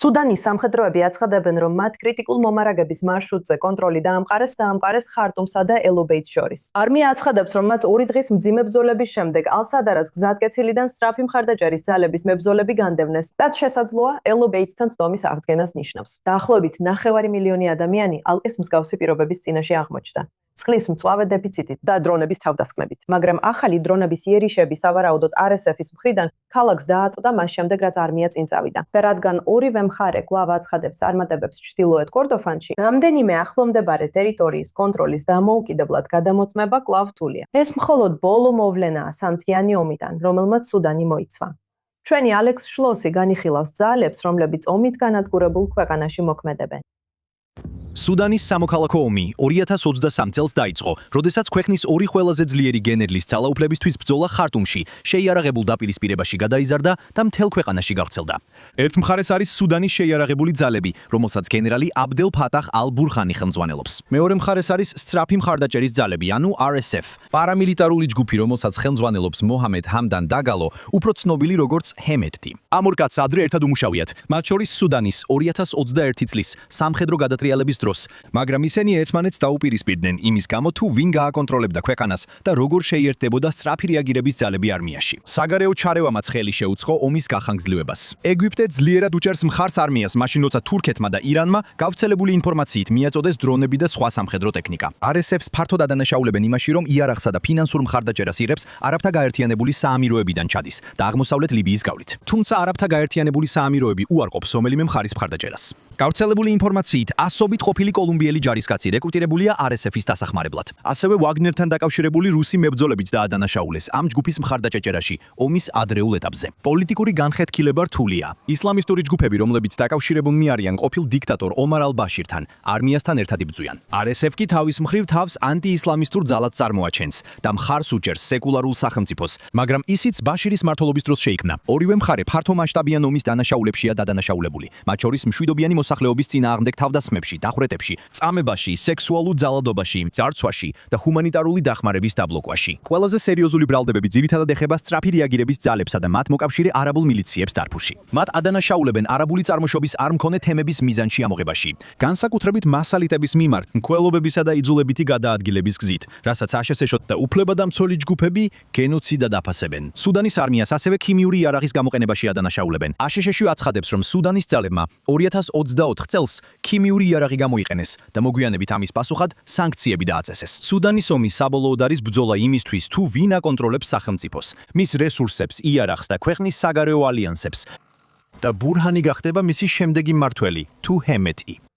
სუდანის სამხედროები აცხადებენ, რომ მათ კრიტიკულ მომარაგების მარშრუტზე კონტროლი დაამყარეს ხარტუმსა და ელ-ობეიდს შორის. არმია აცხადებს, რომ მათ 2 დღის მძიმე ბრძოლების შემდეგ ალ-სადარას გზატკეცილიდან სწრაფი მხარდაჭერის ძალების მებრძოლები განდევნეს, რაც შესაძლოა ელ-ობეიდთან ცდომის აღდგენას ნიშნავს. დაახლოებით 9 მილიონი ადამიანი ალყის მსგავსი პირობების წინაშე აღმოჩნდა. წყლის მწვავე დეფიციტით და დრონების თავდასხმებით, მაგრამ ახალი დრონების იერიშები სავარაუდოდ RSF-ის მხრიდან ქალაქს დაატყდა მას შემდეგ, რაც არმია წინ წავიდა. და რადგან ორივე მხარე კვლავ აცხადებს წარმატებებს ჩრდილოეთ კორდოფანში, რამდენიმე ახლომდებარე ტერიტორიის კონტროლის დამოუკიდებლად გადამოწმება კვლავ რთულია. ეს მხოლოდ ბოლო მოვლენაა სანთიანი ომიდან, რომელმაც სუდანი მოიცვა. ჩვენი ალექს შლოსი განიხილავს ძალებს, რომლებიც ომით განადგურებულ ქვეყანაში მოქმედებენ. სუდანის სამოქალაქო ომი 2023 წელს დაიწყო, როდესაც ქვეყნის ორი ყველაზე ძლიერი გენერლის ძალაუფლებისთვის ბრძოლა ხარტუმში შეიარაღებულ დაპირისპირებაში გადაიზარდა და მთელ ქვეყანაში გავრცელდა. ერთ მხარეს არის სუდანის შეიარაღებული ძალები, რომელსაც გენერალი აბდელ ფატახ ალ-ბურჰანი ხელმძღვანელობს. მეორე მხარეს არის სწრაფი მხარდაჭერის ძალები, ანუ RSF, პარამილიტარული ჯგუფი, რომელსაც ხელმძღვანელობს მოჰამედ ჰამდან დაგალო, უფრო ცნობილი როგორც ჰემეტი. ამ ორ კაცს ადრე ერთად უმუშავიათ, მათ შორის სუდანის 2021 წლის სამხედრო გადატრიალების დროს, მაგრამ ისინი ერთმანეთს დაუპირისპირდნენ იმის გამო, თუ ვინ გააკონტროლებდა ქვეყანას და როგორ შეიერთდებოდა სწრაფი რეაგირების ძალები არმიაში. საგარეო ჩარევამაც ხელი შეუწყო ომის გახანგრძლივებას. ეგვიპტე ძლიერად უჭერს მხარს არმიას, მაშინ როცა თურქეთმა და ირანმა გავრცელებული ინფორმაციით მიაწოდეს დრონები და სხვა სამხედრო ტექნიკა. RSF-ს ფართოდ ადანაშაულებენ იმაში, რომ იარაღსა და ფინანსურ მხარდაჭერას იღებს არაბთა გაერთიანებული საამიროებიდან ჩადის და აღმოსავლეთ ლიბიის გავლით. თუმცა არაბთა გაერთიანებული საამიროები უარყოფს რომელიმე მხარის მხარდაჭერას. გავრცელებული ინფორმაციით ასობით ყოფილი კოლუმბიელი ჯარისკაცი რეკრუტირებულია RSF-ის დასახმარებლად. ასევე ვაგნერთან დაკავშირებული რუსი მებრძოლებიც დაადანაშაულეს ამ ჯგუფის მხარდაჭერაში ომის ადრეულ ეტაპზე. პოლიტიკური განხეთქილება რთულია. ისლამისტური ჯგუფები, რომლებიც დაკავშირებულნი არიან ყოფილ დიქტატორ ომარ ალ-ბაშირთან, არმიასთან ერთად იბრძვიან. RSF კი თავის მხრივ თავს ანტიისლამისტურ ძალად წარმოაჩენს და მხარს უჭერს სეკულარულ სახელმწიფოს, მაგრამ ისიც ბაშირის მმართველობის დროს შეიქმნა. ორივე მხარე ფართო მასშტაბიან ომის დანაშაულებშია დადანაშაულებული, მათ შორის მშვიდობიანი მოსახლეობის წინააღმდეგ თავდასხმებში, დახვრეტებში, წამებაში, სექსუალურ ძალადობაში, ძარცვაში და ჰუმანიტარული დახმარების დაბლოკვაში. ყველაზე სერიოზული ბრალდებები ძირითადად ეხება სწრაფი რეაგირების ძალებსა და მათ მოკავშირე არაბულ მილიციებს დარფურში. მათ ადანაშაულებენ არაბული წარმოშობის არ მქონე თემების მიზანში ამოღებაში, განსაკუთრებით მასალიტების მიმართ, მკვლელობებისა და იძულებითი გადაადგილების გზით, რასაც აშშ და უფლებადამცველი ჯგუფები გენოციდად აფასებენ. სუდანის არმიას ასევე ქიმიური იარაღის გამოყენებაში ადანაშაულებენ. აშშ აცხადებს, რომ სუდანის ძალებმა 2024 წელს ქიმიური იარაღი გამოიყენეს და მოგვიანებით ამის პასუხად სანქციები დააწესეს. სუდანის ომი საბოლოოდ არის ბრძოლა იმისთვის, თუ ვინ აკონტროლებს სახელმწიფოს, მის რესურსებს, იარაღს და ქვეყნის საგარეო ალიანსებს და ბურჰანი გახდება მისი შემდეგი მმართველი, თუ ჰემეტი.